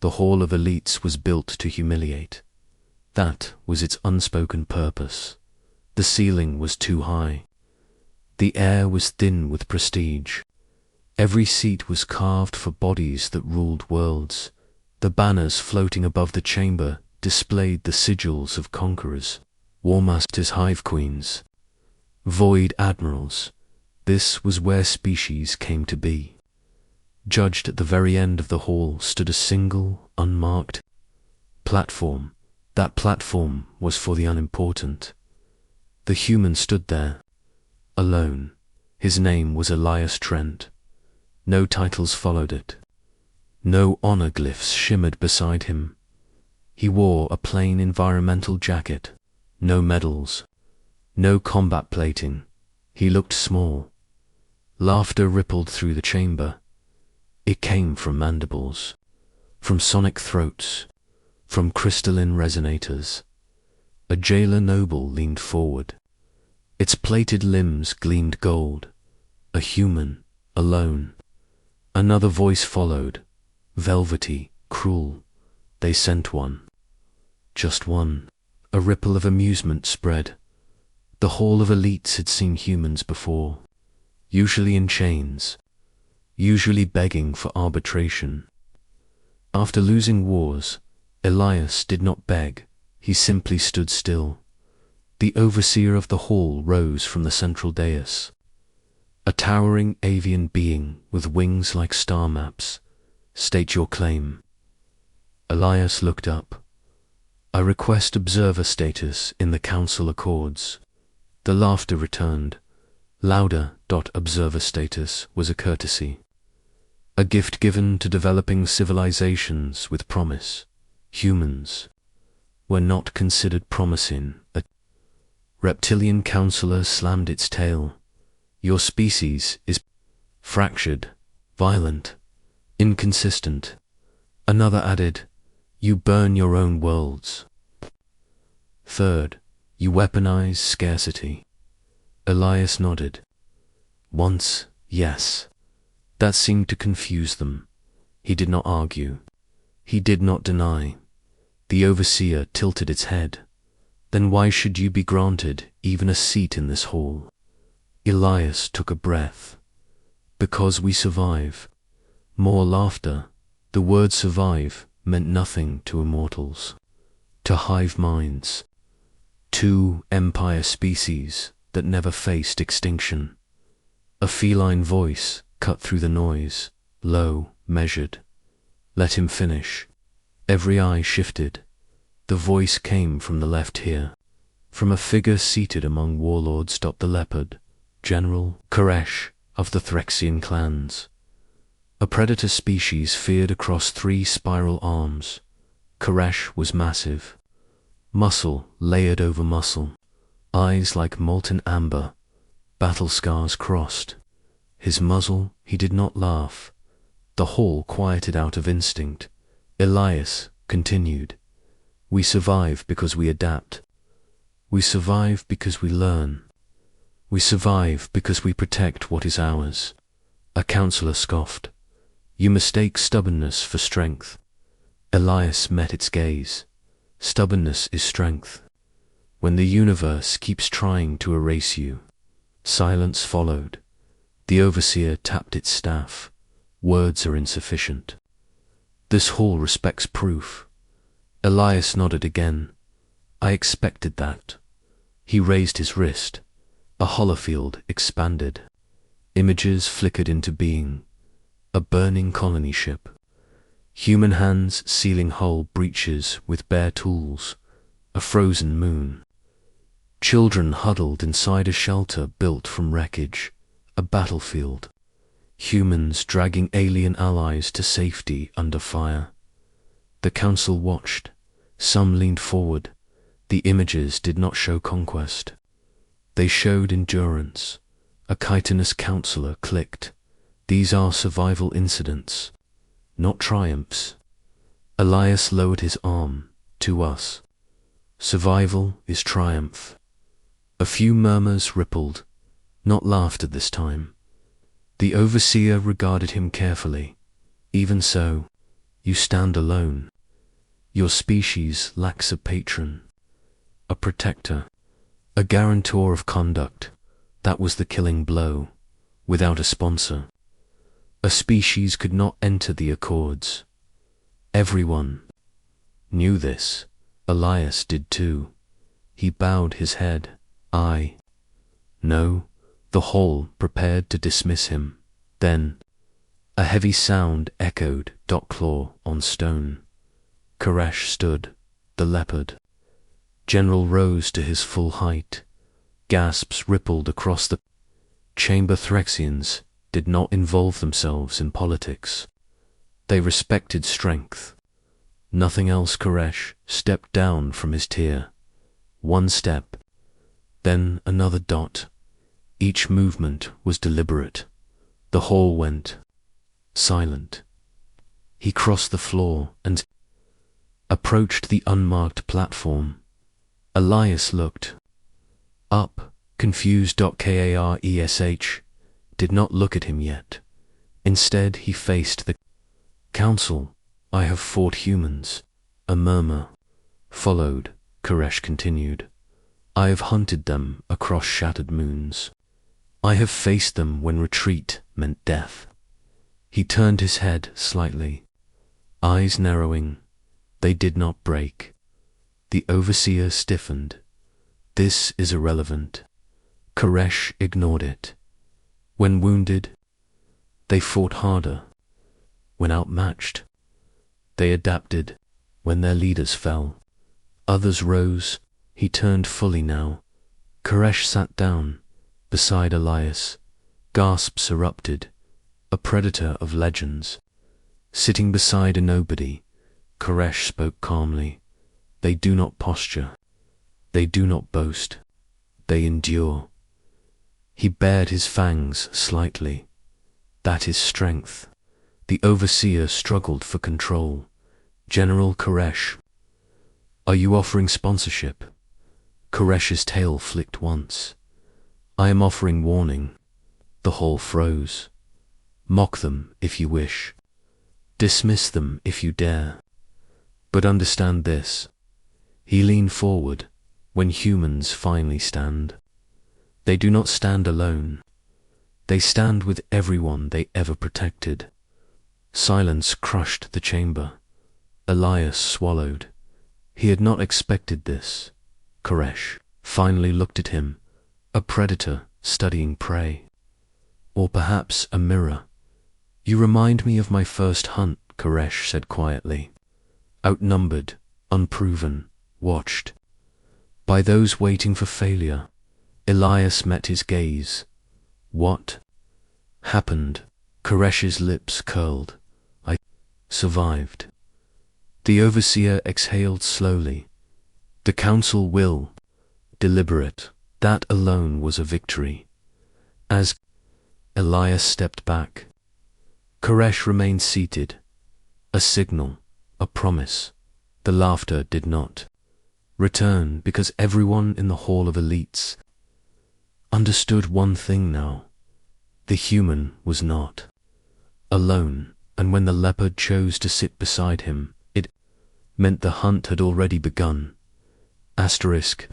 The Hall of Elites was built to humiliate. That was its unspoken purpose. The ceiling was too high. The air was thin with prestige. Every seat was carved for bodies that ruled worlds. The banners floating above the chamber displayed the sigils of conquerors, war masters, hive queens, void admirals. This was where species came to be. Judged at the very end of the hall stood a single, unmarked platform. That platform was for the unimportant. The human stood there, alone. His name was Elias Trent. No titles followed it. No honor glyphs shimmered beside him. He wore a plain environmental jacket. No medals. No combat plating. He looked small. Laughter rippled through the chamber. It came from mandibles, from sonic throats, from crystalline resonators. A jailer noble leaned forward. Its plated limbs gleamed gold. A human, alone. Another voice followed, velvety, cruel. They sent one. Just one. A ripple of amusement spread. The Hall of Elites had seen humans before, usually in chains, usually begging for arbitration. After losing wars, Elias did not beg, he simply stood still. The overseer of the hall rose from the central dais. A towering avian being with wings like star maps. State your claim. Elias looked up. I request observer status in the council accords. The laughter returned. Louder. Observer status was a courtesy. A gift given to developing civilizations with promise. Humans were not considered promising. A reptilian counselor slammed its tail. Your species is fractured, violent, inconsistent. Another added, you burn your own worlds. Third, you weaponize scarcity. Elias nodded. Once, yes. That seemed to confuse them. He did not argue. He did not deny. The overseer tilted its head. Then why should you be granted even a seat in this hall? Elias took a breath. Because we survive. More laughter. The word survive meant nothing to immortals. To hive minds. Two empire species that never faced extinction. A feline voice cut through the noise, low, measured. Let him finish. Every eye shifted. The voice came from the left here, from a figure seated among warlords. The leopard, General Caresh of the Threxian clans. A predator species feared across 3 spiral arms. Caresh was massive. Muscle layered over muscle. Eyes like molten amber. Battle scars crossed. His muzzle, he did not laugh. The hall quieted out of instinct. Elias continued. We survive because we adapt. We survive because we learn. We survive because we protect what is ours. A counselor scoffed. You mistake stubbornness for strength. Elias met its gaze. Stubbornness is strength. When the universe keeps trying to erase you. Silence followed. The overseer tapped its staff. Words are insufficient. This hall respects proof. Elias nodded again. I expected that. He raised his wrist. A holofield expanded. Images flickered into being. A burning colony ship. Human hands sealing hull breaches with bare tools. A frozen moon. Children huddled inside a shelter built from wreckage. A battlefield. Humans dragging alien allies to safety under fire. The council watched. Some leaned forward. The images did not show conquest. They showed endurance. A chitinous counselor clicked. These are survival incidents, not triumphs. Elias lowered his arm. To us. Survival is triumph. A few murmurs rippled, not laughter this time. The overseer regarded him carefully. Even so, You stand alone. Your species lacks a patron, a protector, a guarantor of conduct. That was the killing blow. Without a sponsor, a species could not enter the Accords. Everyone knew this. Elias did too. He bowed his head. I know. The hall prepared to dismiss him. Then a heavy sound echoed. Claw on stone. Caresh stood, the leopard. General rose to his full height. Gasps rippled across the chamber. Threxians did not involve themselves in politics. They respected strength. Nothing else. Caresh stepped down from his tier. One step, then another. Each movement was deliberate. The hall went silent. He crossed the floor and approached the unmarked platform. Elias looked up, confused. Karesh did not look at him yet. Instead, he faced the council. I have fought humans. A murmur followed. Caresh continued. I have hunted them across shattered moons. I have faced them when retreat meant death. He turned his head slightly, eyes narrowing. They did not break. The overseer stiffened. This is irrelevant. Caresh ignored it. When wounded, they fought harder. When outmatched, they adapted. When their leaders fell, others rose. He turned fully now. Caresh sat down beside Elias. Gasps erupted. A predator of legends, sitting beside a nobody. Caresh spoke calmly. They do not posture. They do not boast. They endure. He bared his fangs slightly. That is strength. The overseer struggled for control. General Caresh, are you offering sponsorship? Caresh's tail flicked once. I am offering warning. The hall froze. Mock them if you wish. Dismiss them if you dare. But understand this. He leaned forward. When humans finally stand, they do not stand alone. They stand with everyone they ever protected. Silence crushed the chamber. Elias swallowed. He had not expected this. Caresh finally looked at him. A predator studying prey. Or perhaps a mirror. You remind me of my first hunt, Caresh said quietly. Outnumbered, unproven, watched by those waiting for failure. Elias met his gaze. What happened? Caresh's lips curled. I survived. The overseer exhaled slowly. The council will. Deliberate. That alone was a victory. As Elias stepped back, Caresh remained seated. A signal, a promise. The laughter did not return because everyone in the Hall of Elites understood one thing now. The human was not alone, and when the leopard chose to sit beside him, it meant the hunt had already begun. Asterisk,